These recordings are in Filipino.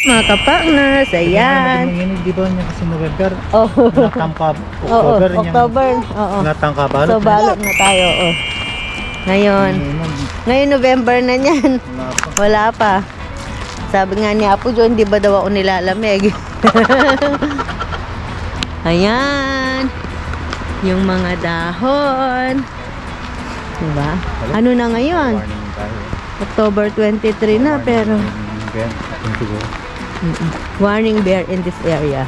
mga ka-partners. Ayan. Di ba niya kasi November? Oh. Natangka Oo, October niya. October. Oo. Natangka balot. So, balot na tayo. Oh. Ngayon. Ngayon, November na niyan. Wala pa. Sabi nga ni Apo John, di ba daw ako nilalamig? Ayan. Yung mga dahon. Diba? Ano na ngayon? October 23 na, pero warning bear in this area.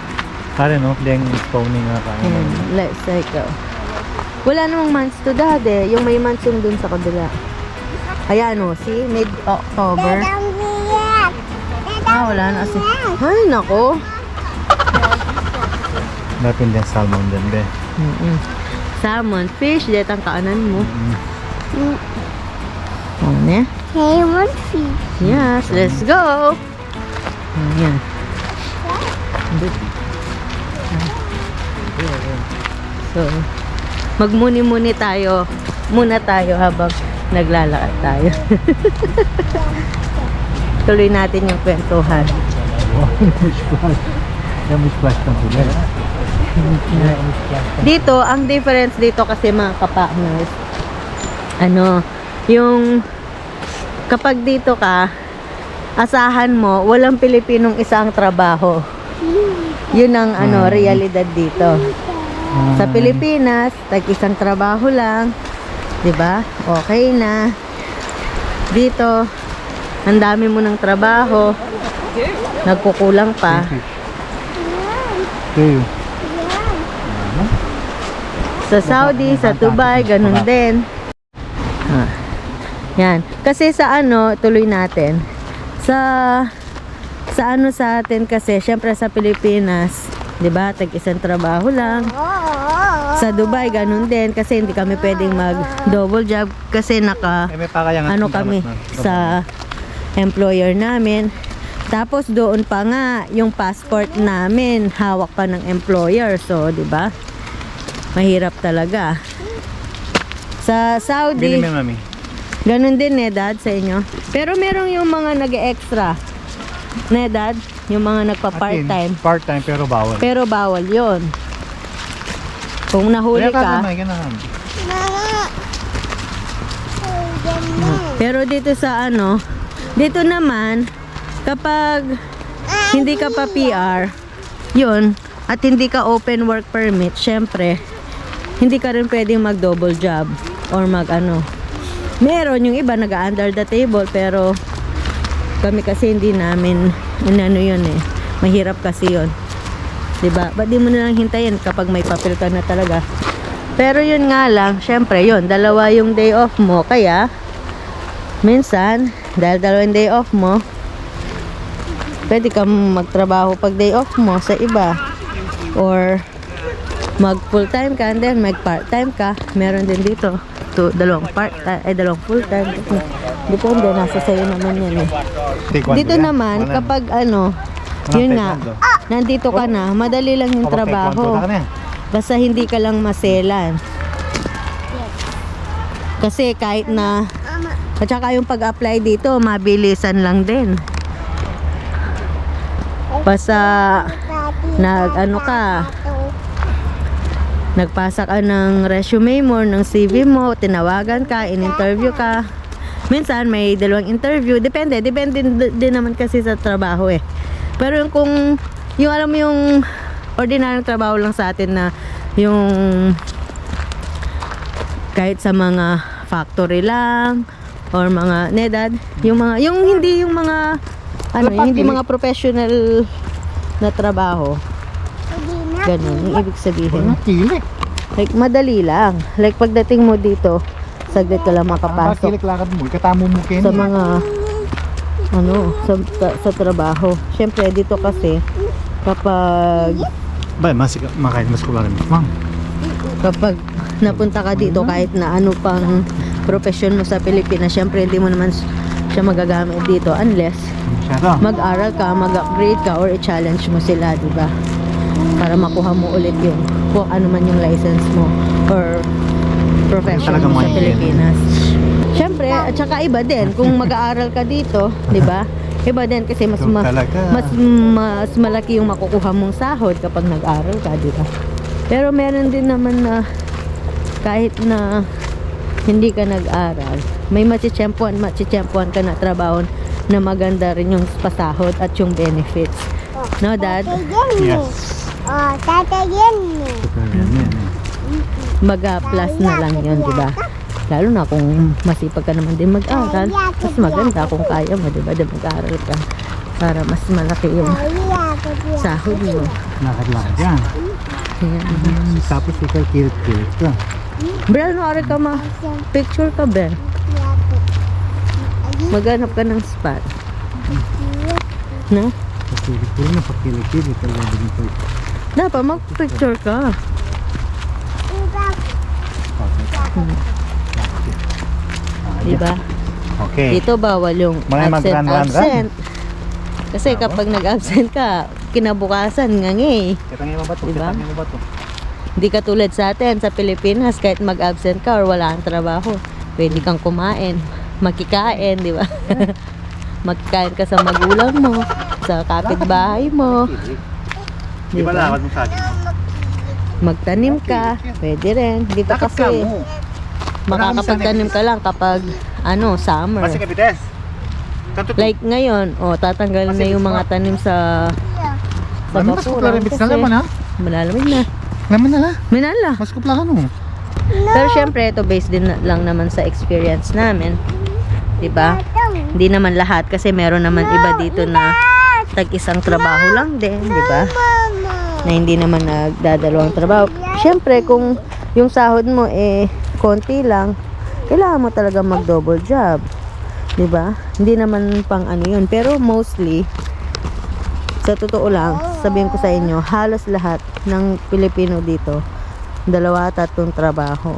Kare no, deng spawning na kayo. Let's go. Wala namang months to dati. Yung may months yung dun sa kabila. Ayan o, see? Mid-October. Wala na kasi. Ay, nako. Dapat din salmon din, be. Salmon, fish, dito ang kaanan mo. Ano? Salmon fish. Yes, let's go. Ayan. So, magmuni-muni tayo. Muna tayo habang naglalakad tayo. Tuloy natin yung kwentuhan. Dito, ang difference dito kasi mga ka-partners, ano, yung kapag dito ka, asahan mo, walang Pilipinong isang trabaho. Yun ang ano, realidad dito. Sa Pilipinas, tag-isang trabaho lang, 'di ba? Okay na. Dito, ang dami mo ng trabaho, nagkukulang pa. Sa Saudi, sa Dubai, ganun din. Yan. Kasi sa ano, tuloy natin. Sa ano sa atin kasi, syempre sa Pilipinas, 'di ba? Tag-isang trabaho lang. Sa Dubai ganun din kasi hindi kami pwedeng mag double job kasi ano kami sa employer namin. Tapos doon pa nga yung passport namin hawak pa ng employer. So, 'di ba? Mahirap talaga. Sa Saudi, ganun din Dad sa inyo. Pero merong yung mga nag-extra. Dad, yung mga nagpa-part-time. Part-time pero bawal. Pero bawal 'yon. Kung nahuli ka. Pero dito sa ano, dito naman kapag hindi ka pa PR, 'yun, at hindi ka open work permit, syempre hindi ka rin pwedeng mag-double job or mag-ano. Meron yung iba nag-under the table pero kami kasi hindi namin inano yun eh. Mahirap kasi yun. Diba? Ba't di mo na lang hintayin kapag may papel ka na talaga? Pero yun nga lang, syempre yun, dalawa yung day off mo. Kaya, minsan, dahil dalawa yung day off mo, pwede ka magtrabaho pag day off mo sa iba. Or, mag full time ka and then mag part time ka. Meron din dito dalawang part time ay dalawang full time. Depende, nasa sayo naman yan eh. Dito naman kapag ano, yun nga, nandito ka na, madali lang yung trabaho, basta hindi ka lang maselan. Kasi kahit na at saka yung pag-apply dito mabilisan lang din. Basta nag-ano ka, nagpasa ka ng resume mo, ng CV mo, tinawagan ka, in-interview ka. Minsan may dalawang interview, depende din naman kasi sa trabaho eh. Pero yung alam mo yung ordinaryong trabaho lang sa atin na yung kahit sa mga factory lang or mga Dad, yung hindi yung mga ano, yung hindi mga professional na trabaho. Ganun, yung ibig sabihin. Like, madali lang. Like, pagdating mo dito, saglit ka lang makapasok. Sa mga, ano, sa trabaho. Siyempre, dito kasi, kapag kapag napunta ka dito, kahit na ano pang profession mo sa Pilipinas, siyempre, hindi mo naman siya magagamit dito unless mag-aral ka, mag-upgrade ka, or i-challenge mo sila, diba? Para makuha mo ulit yung kung ano man yung license mo or profession mo sa Pilipinas. Siyempre, at saka iba din kung mag-aaral ka dito, 'di ba? Iba din kasi mas Ito talaga. mas malaki yung makukuha mong sahod kapag nag-aral ka, di ba? Pero meron din naman na kahit na hindi ka nag-aral, may matsitsempuan ka na trabaho na maganda rin yung pasahod at yung benefits. No, Dad? Yes. Oh, tatayin mo. Mag-plus na lang yun, di ba? Lalo na kung masipag ka naman din mag-aral, mas maganda kung kaya mo, di ba? Di mag-aral ka para mas malaki yung sahod mo. Lakad-lakad yan. Ayan. Tapos ikaw kilit-kilit ka. Brel, naari ka picture ka, Ben. Maghanap ka ng spot. No? Pakilit-kilit na pakilit-kilit. Dapat mag-picture ka. Diba? Okay. Dito bawal yung Mga mag-run-run-run. absent. Kasi kapag nag-absent ka, kinabukasan ngangi. Kitang yung bato. Diba? Kitang yung bato. Hindi katulad sa atin sa Pilipinas, kahit mag-absent ka or wala kang trabaho, pwede kang kumain, makikain, di ba? Makikain ka sa magulang mo, sa kapitbahay mo. Di ba lakad mo sa akin? Magtanim ka, pwede rin. Dito Lakad ka kasi mo. makakapagtanim ka lang kapag summer. Masih kapites. Kanto Like ngayon, tatanggalin na yung mga tanim sa Mas kupla rin bitis na laman ha? malalamig na. Laman na la. Minala. Mas kupla ka no. Pero syempre, ito based din lang naman sa experience namin. 'Di ba? Hindi naman lahat kasi meron naman iba dito na tag-isang trabaho lang din, 'di ba? Na hindi naman nagdadalawang trabaho. Syempre, kung yung sahod mo konti lang, kailangan mo talaga mag-double job. 'Di ba? Hindi naman pang ano 'yun, pero mostly sa totoo lang, sabihin ko sa inyo, halos lahat ng Pilipino dito, 2 at 3 trabaho.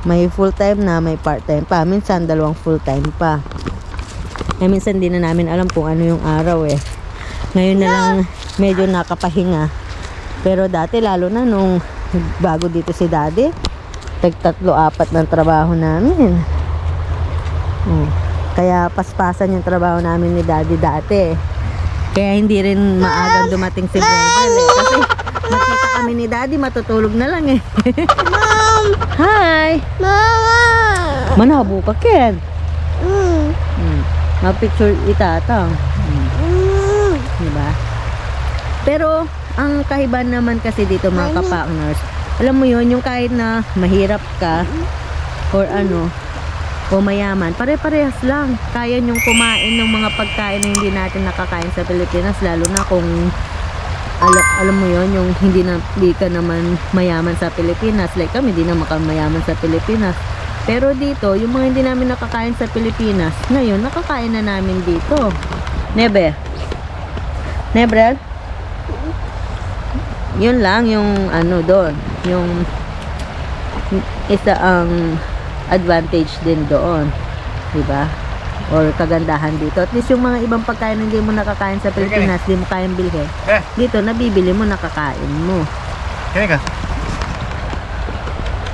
May full-time na, may part-time pa. Minsan, 2 full-time pa. Minsan, di na namin alam kung ano yung araw Ngayon na lang, medyo nakapahinga. Pero dati, lalo na nung bago dito si Daddy, 3-4 ng trabaho namin. Kaya paspasan yung trabaho namin ni Daddy dati. Kaya hindi rin maagang dumating si Brendel kasi makita kami ni Daddy, matutulog na lang Mom! Hi! Mama! Manabo ka, Ken. Mag-picture itatang. Diba? Pero, ang kahiban naman kasi dito mga ka-partners, alam mo yun, yung kahit na mahirap ka or o mayaman, pare-parehas lang. Kaya nyong kumain ng mga pagkain na hindi natin nakakain sa Pilipinas, lalo na kung alam mo yon, yung hindi ka naman mayaman sa Pilipinas. Like kami, hindi naman kami mayaman sa Pilipinas. Pero dito, yung mga hindi namin nakakain sa Pilipinas, ngayon, nakakain na namin dito. Nebe? Nebrel? Yun lang, yung doon. Yung isa ang advantage din doon, di ba? Or kagandahan dito. At least yung mga ibang pagkain na hindi mo nakakain sa Pilipinas, hindi mo kayang bilhin. Dito, nabibili mo, nakakain mo. Kaya ka?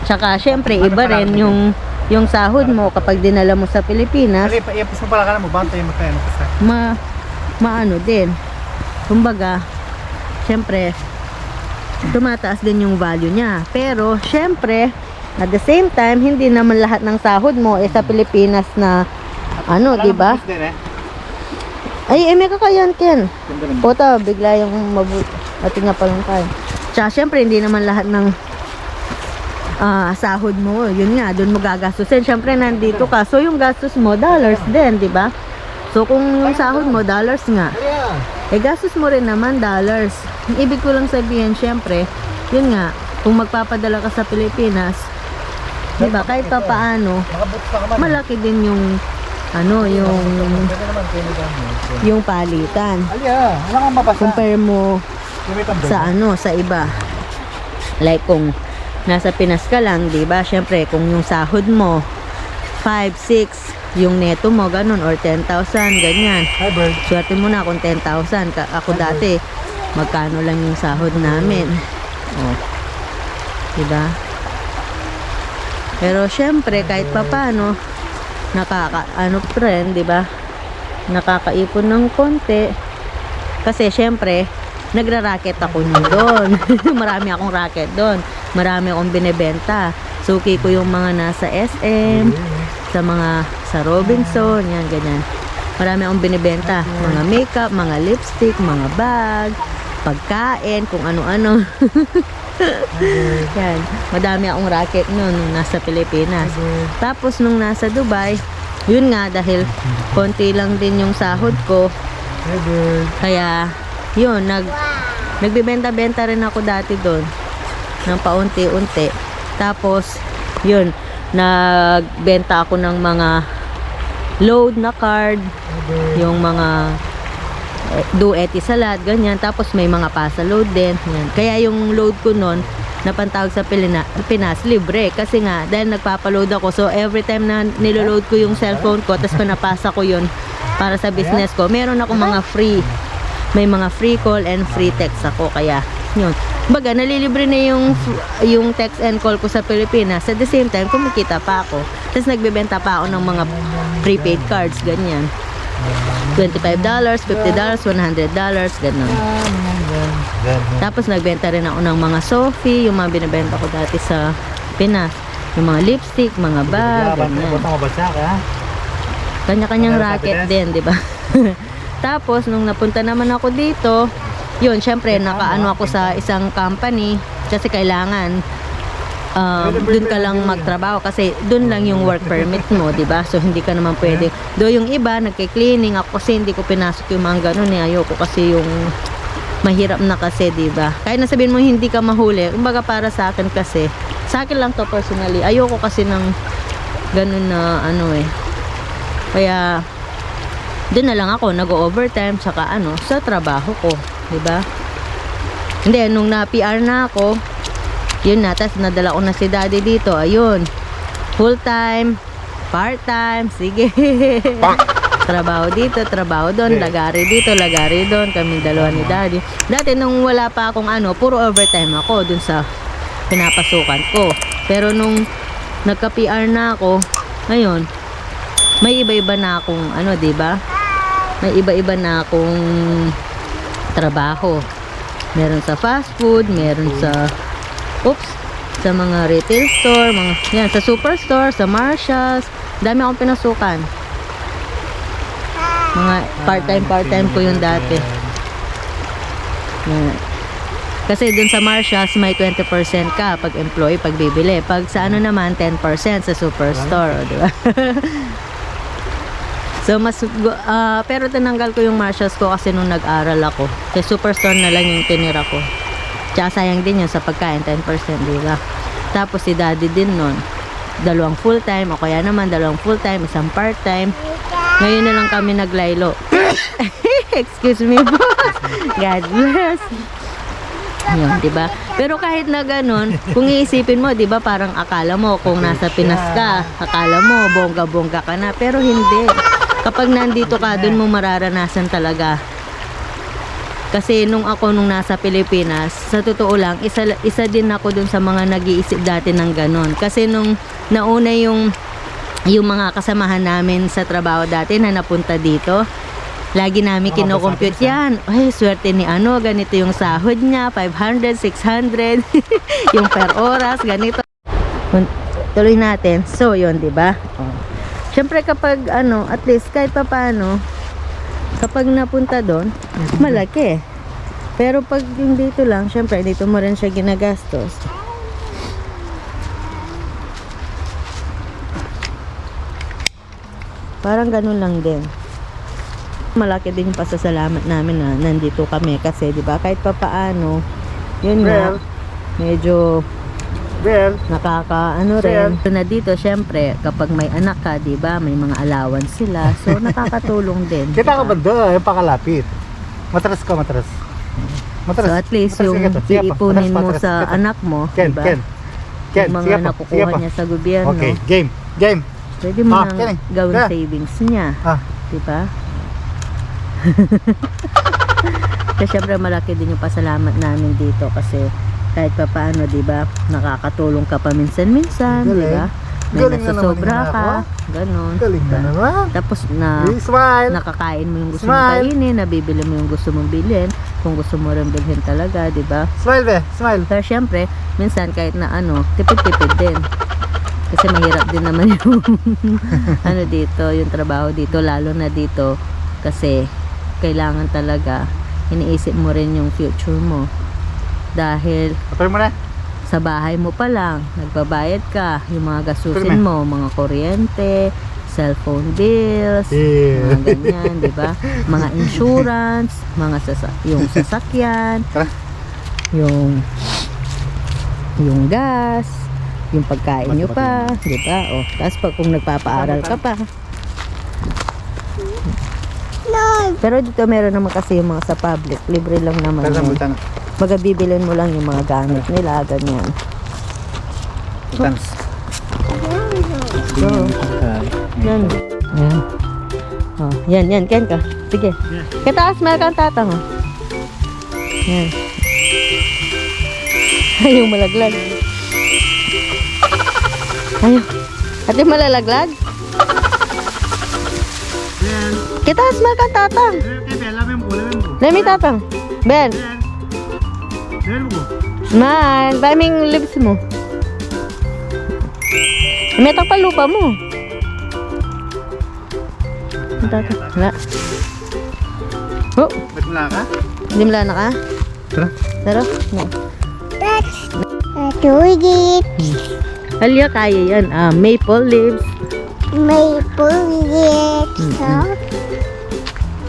Tsaka, syempre, iba rin yung sahod mo kapag dinala mo sa Pilipinas, Ali, iapos mo pala ka na mo. Bantay mo tayo. maano din. Kumbaga, syempre, tumataas din yung value niya. Pero, syempre, at the same time, hindi naman lahat ng sahod mo sa Pilipinas na di ba? Ay, may kakayan, Ken. Puta, bigla yung ating nga palang tayo. Tsaka, syempre, hindi naman lahat ng sahod mo, yun nga, doon mo gagastusin. Syempre, nandito ka. So, yung gastos mo, dollars din, di ba? So, kung yung sahod mo, dollars nga. Gastos mo rin naman, dollars. Ang ibig ko lang sabihin, syempre, yun nga, kung magpapadala ka sa Pilipinas, diba, kahit pa paano, malaki din yung yung palitan. Wala kang mabasa. Compare mo sa iba. Like kung nasa Pinas ka lang, diba, syempre, kung yung sahod mo 5, 6, yung neto mo, ganun, or 10,000, ganyan. Hi, bird. Swerte mo na kung 10,000. Ako dati, magkano lang yung sahod namin. Diba? Pero syempre, kahit pa paano, trend, di ba? nakakaipon ng konti. Kasi syempre, nagra-racket ako nun doon. Marami akong racket doon. Marami akong binebenta. Suki ko yung mga nasa SM, sa Robinson, yan, ganyan. Marami akong binibenta. Mga makeup, mga lipstick, mga bag, pagkain, kung ano-ano. Yan. Madami akong racket noon nung nasa Pilipinas. Tapos nung nasa Dubai, yun nga, dahil konti lang din yung sahod ko. Kaya, yun, nagbibenta-benta rin ako dati doon ng paunti-unti. Tapos, yun, nagbenta ako ng mga load na card, yung mga duety salad, ganyan. Tapos may mga pasa load din. Yan. Kaya yung load ko nun, napantawag sa Pinas, libre. Kasi nga, dahil nagpapaload ako. So, every time na niloload ko yung cellphone ko, tapos pinapasa ko yun para sa business ko, meron ako mga free. May mga free call and free text ako. Kaya, yun. Baga, nalilibre na yung text and call ko sa Pilipinas. At the same time, kumikita pa ako. Tapos nagbebenta pa ako ng mga prepaid cards, ganyan. $25, $50, $100, ganun. Tapos nagbenta rin ako ng mga Sophie, yung mga binibenta ko dati sa Pinas. Yung mga lipstick, mga bag, ganyan. Kanya-kanyang racket din, di ba? Tapos, nung napunta naman ako dito, yun, syempre, nakaano ako sa isang company kasi kailangan dun ka lang magtrabaho kasi dun lang yung work permit mo, di ba? So, hindi ka naman pwede. Do yung iba, nagki-cleaning ako kasi hindi ko pinasok yung mga ganun eh. Ayoko kasi yung mahirap na kasi, di ba? Kahit na sabihin mo hindi ka mahuli, kumbaga para sa akin kasi, sa akin lang to personally, ayoko kasi ng ganun na ano eh. Kaya, doon na lang ako, nag-overtime, saka ano, sa trabaho ko, di ba? Hindi, nung na-PR na ako, yun na, tas nadala ko na si daddy dito, ayun, full time, part time, sige. Trabaho dito, trabaho doon, lagari dito, lagari doon, kami dalawa ni daddy. Dati nung wala pa akong ano, puro overtime ako dun sa pinapasukan ko. Pero nung nagka-PR na ako, ngayon, may iba-iba na akong ano, diba? May iba-iba na akong trabaho. Meron sa fast food, meron sa sa mga retail store, mga yan, sa superstore, sa Marshalls, dami akong pinasukan. Mga part-time ko yung dati. Yan. Kasi dun sa Marshalls may 20% ka pag employee, pag bibili. Pag sa ano naman 10% sa superstore, di ba? So mas pero tinanggal ko yung Marshalls ko kasi nung nag-aral ako. Sa superstore na lang yung tinira ko. Tsaka sayang din yun sa pagkain, 10%, di ba? Tapos si daddy din nun, 2 full-time, o kaya naman 2 full-time, 1 part-time. Ngayon na lang kami naglaylo. Excuse me po. God bless. Yun, di ba? Pero kahit na ganun, kung iisipin mo, di ba, parang akala mo kung nasa Pinas ka, akala mo bongga-bongga ka na, pero hindi. Kapag nandito ka, dun mo mararanasan talaga. Kasi nung nasa Pilipinas, sa totoo lang, isa din ako dun sa mga nag-iisip dati ng ganon. Kasi nung nauna yung mga kasamahan namin sa trabaho dati na napunta dito, lagi namin kinocompute yan. Ay, swerte ni ano, ganito yung sahod niya, 500, 600, yung per oras, ganito. Tuloy natin. So, yun, di ba? Siyempre kapag ano, at least kahit pa paano, kapag napunta doon, malaki. Pero pag yung dito lang, syempre dito mo rin siya ginagastos. Parang ganun lang din. Malaki din yung pasasalamat namin na nandito kami kasi 'di ba kahit pa paano, yun nga, medyo nakakaano rin. So, na dito syempre kapag may anak ka, 'di ba, may mga allowance sila. So nakakatulong din. Kita ka ba doon? Yung pakalapit. Matras ka, matras. So at least yung iipunin mo sa anak mo, Ken, 'di ba? Ken. Ken, Yung mga nakukuha niya sa gobyerno. Okay, game. Pwede mo nang gawin savings niya. 'Di ba? Kasi syempre malaki din yung pasalamat namin dito kasi kahit pa paano, 'di ba, nakakatulong ka pa minsan-minsan, 'di ba? may Galing na naman nasasobra yung ka, anak ganon. Galing na naman. Tapos na Smile. nakakain mo yung gusto mong Smile. kainin, nabibili mo yung gusto mong bilhin, kung gusto mo rin bilhin talaga, di ba? Smile, be. Smile. Pero syempre, minsan kahit na tipid-tipid din. Kasi mahirap din naman yung dito, yung trabaho dito, lalo na dito. Kasi kailangan talaga iniisip mo rin yung future mo. Dahil Apay mo na. sa bahay mo pa lang, nagbabayad ka, yung mga Firme. gastusin mo, mga kuryente, cellphone bills, Yeah. mga ganyan, di ba? Mga insurance, yung sasakyan, Tara. yung gas, yung pagkain nyo pa, di ba? O, tapos pag kung nagpapaaral ka pa. No. Pero dito meron naman kasi yung mga sa public, libre lang naman Tara, yun. bultan. Baga bibilin mo lang yung mga gamit nila, ganyan. Bultan. So, yan. Yan. Oh, yan, Ken ka. Sige. Kataas, meron kang tatang. Oh. Yan. Ayaw malaglag. Ayaw. Ate malalaglag? Yan. Kataas, meron kang tatang. Lamin mo. Lemi tatang. Ben. Lamin mo. Smile. Daming lips mo. Metak pa lupa mo. Ang tatang. Wala. Oh, Ba't mula ka? hindi mo na ka? Tara. Tara. No. That's Tuligit. Alya, kaya yan. Maple leaves. May puligit. So,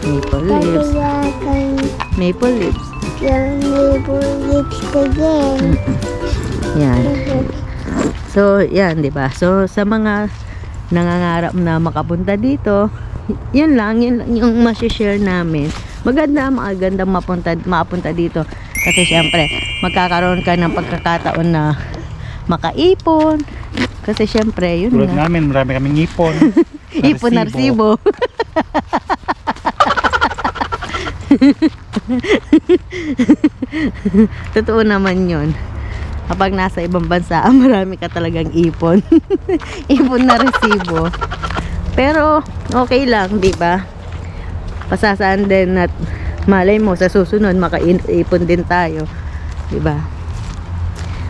Maple leaves. kaya Maple leaves. may puligit again. Yan. So, yan, di ba? So, sa mga nangangarap na makapunta dito, yun lang yung masishare namin. Magandang mapunta dito. Kasi syempre, magkakaroon ka ng pagkakataon na makaipon. Kasi syempre, yun Tulad nga. namin, marami kaming ipon. Ipon na resibo. Totoo naman yun. Kapag nasa ibang bansa, marami ka talagang ipon. Ipon na resibo. Pero, okay lang, di ba? Pasasaan din at malay mo, sa susunod, makaipon din tayo. Di ba?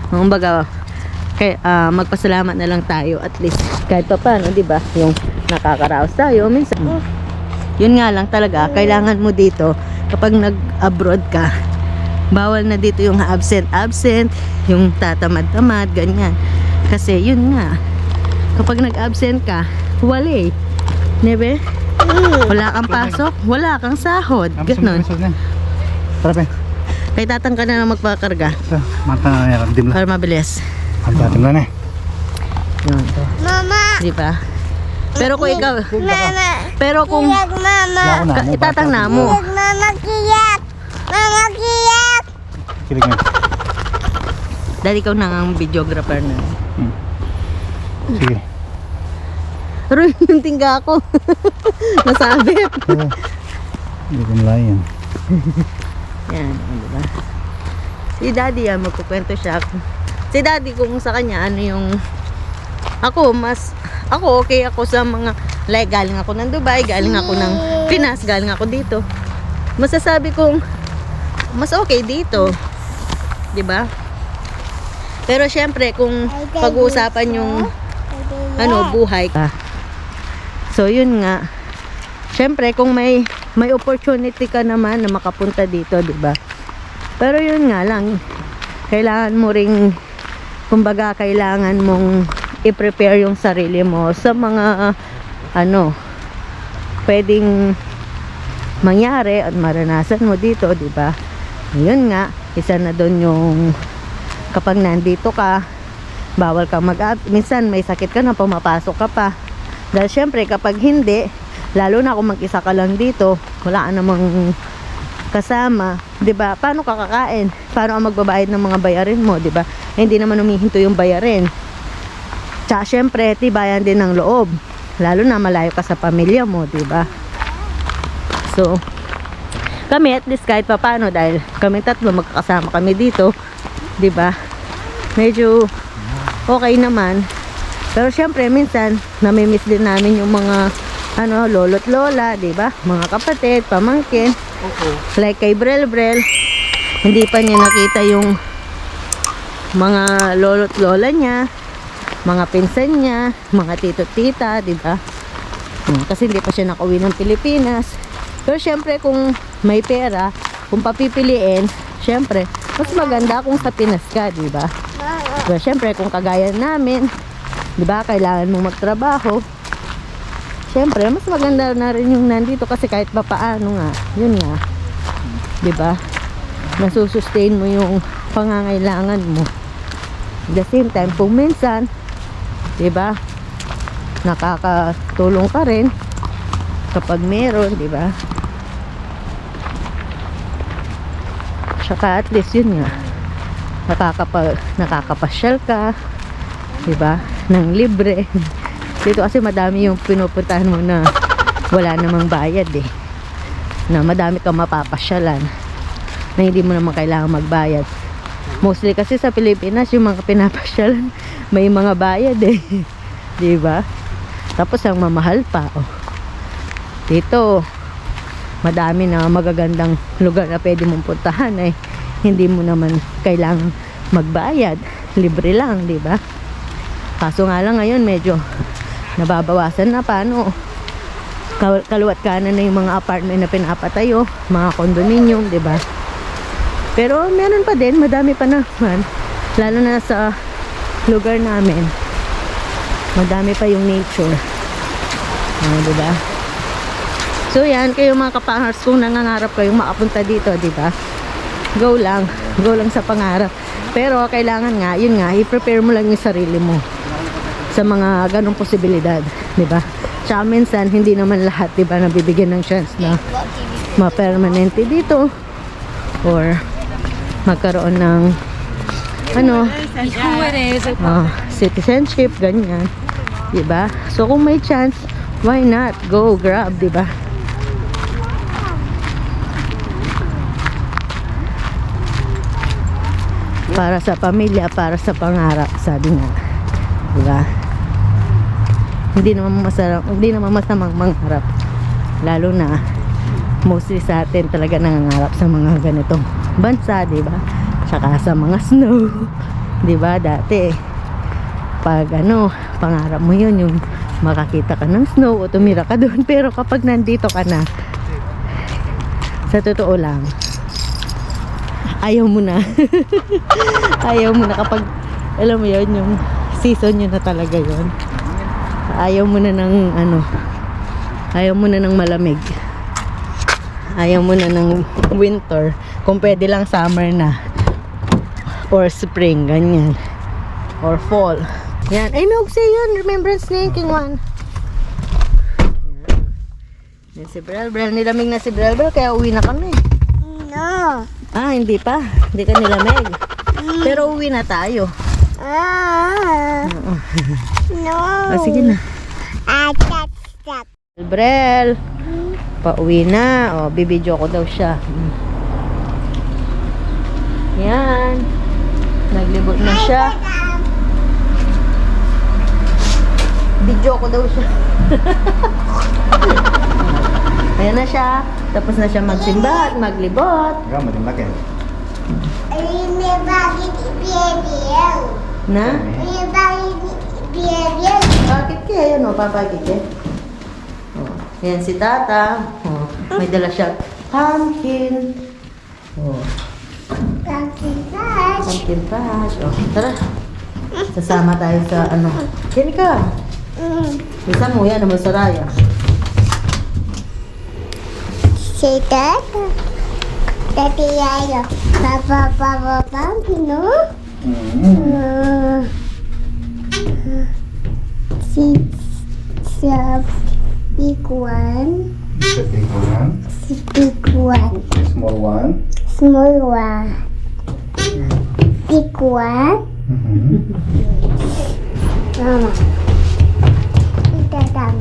Kung baga, magpasalamat na lang tayo at least kahit pa paano, di ba? Yung nakakaraos tayo, minsan. Yun nga lang talaga, kailangan mo dito, kapag nag-abroad ka, bawal na dito yung absent, yung tatamad-tamad, ganyan. Kasi yun nga, kapag nag-absent ka, wala eh. Nebe? Wala kang pasok, wala kang sahod. Ganon. Tara, be. Kaya tatang ka na magpakarga Tara, mata na yan. Dim na. para mabilis. Ang datim na na eh. Yun. Mama. Di ba? Pero kung ikaw, Mama. pero kung Kiyak, mama. Wala ko na. itatang na mo. Kiyak, mama, kiyak. Mama, kiyak. Kilig na. Dahil ikaw na ang videographer na. Sige. Pero yung tingga ko, nasabit. Oo. Hindi ko malayan. Yan, di ba? Si daddy yan, magkukwento siya. Si daddy kung sa kanya, ano yung... Ako okay ako sa mga... Like, galing ako ng Dubai, galing ako ng Pinas, galing ako dito. Masasabi kong, mas okay dito. Di ba? Pero syempre, kung pag-uusapan yung buhay ka. So, yun nga. Syempre, kung may opportunity ka naman na makapunta dito, di ba? Pero yun nga lang, kailangan mo ring, kumbaga, kailangan mong i-prepare yung sarili mo sa mga, pwedeng mangyari at maranasan mo dito, di ba? Yun nga, isa na doon yung, kapag nandito ka, bawal kang minsan may sakit ka na, pumapasok ka pa. Dahil syempre, kapag hindi, lalo na kung mag-isa ka lang dito, wala ka namang kasama, 'di ba? Paano ka kakain? Paano ka magbabayad ng mga bayarin mo, 'di ba? Hindi naman humihinto yung bayarin. Tsaka syempre, tibayan din ng loob. Lalo na malayo ka sa pamilya mo, 'di ba? So, kami at least kahit papaano, dahil kami tatlo magkakasama kami dito, 'di ba? Medyo okay naman. Pero syempre, minsan, namimiss din namin yung mga, lolo't lola, di ba? Mga kapatid, pamangkin. Like kay Brel Brel, hindi pa niya nakita yung mga lolo't lola niya, mga pinsan niya, mga tito tita, di ba? Kasi hindi pa siya nakauwi ng Pilipinas. Pero syempre, kung may pera, kung papipiliin, syempre, mas maganda kung sa Pinas ka, di ba? Pero syempre, kung kagaya namin, di ba, kailangan mong magtrabaho. Syempre, mas maganda na rin yung nandito kasi kahit pa paano nga, yun nga. Di ba? Nasusustain mo yung pangangailangan mo. At the same time, kung minsan, di ba, nakakatulong ka rin kapag meron, di ba? Tsaka at least yun nga, nakakapasyal ka, di ba? Nang libre. Dito kasi madami yung pinupuntahan mo na wala namang bayad eh. Na madami kang mapapasyalan na hindi mo naman kailangan magbayad. Mostly kasi sa Pilipinas yung mga pinapasyalan may mga bayad eh. Di ba? Tapos ang mamahal pa. Oh. Dito madami na magagandang lugar na pwede mong puntahan eh. Hindi mo naman kailangan magbayad. Libre lang, di ba? Kaso nga lang ngayon medyo nababawasan na paano kaluwat kanan na yung mga apartment na pinapatayo, mga condominium, di ba? Pero meron pa din, madami pa naman, lalo na sa lugar namin, madami pa yung nature, di ba? So yan, kayo mga kapangers, kung nangangarap kayong makapunta dito, di ba? Go lang sa pangarap. Pero kailangan nga, yun nga, i-prepare mo lang yung sarili mo sa mga ganong posibilidad, di ba? Tsaka minsan, hindi naman lahat, di ba, nabibigyan ng chance na ma-permanente dito or magkaroon ng citizenship, ganyan, di ba? So kung may chance, why not go grab, di ba? Para sa pamilya, para sa pangarap, sabi nga, di ba? Hindi naman masamang mangarap, lalo na mostly sa atin talaga nangangarap sa mga ganitong bansa, di ba? Tsaka sa mga snow, di ba? Dati pag pangarap mo yun yung makakita ka ng snow o tumira ka doon. Pero kapag nandito ka na, sa totoo lang, ayaw mo na. Ayaw mo na kapag alam mo yun, yung season yun na talaga yun. Ayaw mo na ng ayaw mo na ng malamig, ayaw mo na ng winter. Kung pwede lang summer na or spring, ganyan, or fall. Yan, ay may ugsay yun, remembrance na yung King Juan. Yan si Brel Brel, nilamig na si Brel Brel, kaya uwi na kami. No. Hindi pa, hindi ka nilamig, pero uwi na tayo. No. Sige na. Stop. Brel, pauwi na. Bibidyo ko daw siya. Yan. Naglibot na siya. Video ko daw siya. Ayan na siya. Tapos na siya magsimba at maglibot. Gama din laki. May bagay i-biyel. Na? May bagay i-biyel. Bakit kaya? Papakit kaya? Ayan si Tata. May dala siya pumpkin. Pumpkin patch. Pumpkin patch. Tara. Sasama tayo sa Kini ka. Bisa mo yan naman sa Raya. Si Tata. Tati Yayo. Papa pumpkin, no? Si big one. The big one. Si big one. The small one. Small one. Big one. Mama. Ito tam.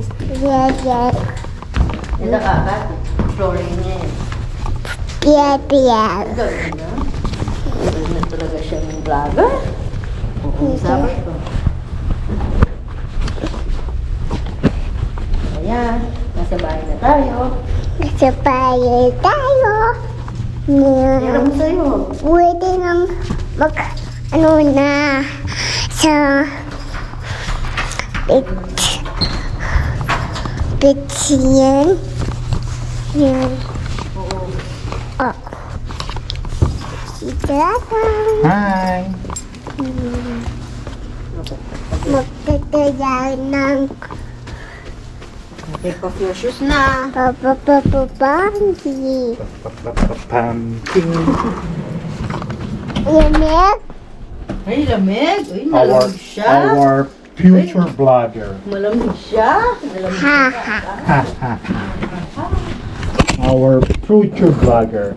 Yeah. Ito ka ba? Flooring niya yan. Yeah. Gawin na. Gawin na talaga siyang vlogger. Sabi ko. tayo. Nagsabayad tayo. Hirap sa'yo. Pwede nang ano na sa yan. Yan. Oh. Italatang. Hi! Magtatayan ng Take off your shoes na. papapapapangki. Pumpkin. Lamig. Ay, lamig. Uy, Our, malamig siya. our future vlogger. Malamig siya. Malamig. Ha ha. Ha, ha, ha. Our future vlogger.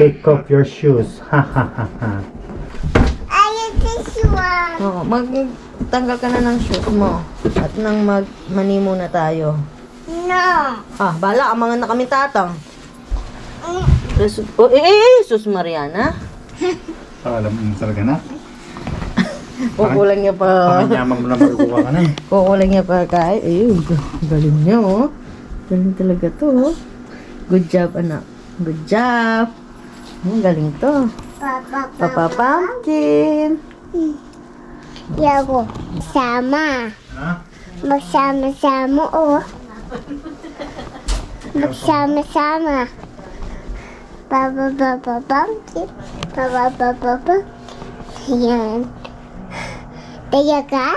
Take off your shoes. Ha ha ha ha. Ayaw this one. Oo, magtanggal ka na ng shoes mo. At nang magmani muna tayo. No. Ah, bala, amangan na kami tatang. Sus Mariana. Alam mo talaga na. Kukulang niya pa. Panganyaman mo na magkukuha ka na. Kukulang niya pa kay. Ayun, galing niya oh. Galing talaga to oh. Good job anak. Good job. Galing to. Papa Pumpkin. Yago. Sama. Ha? Magsama-sama oh. Magsama-sama. Papa-papa-pumpkin. Papa-papa-pumpkin. Yan. Talaga?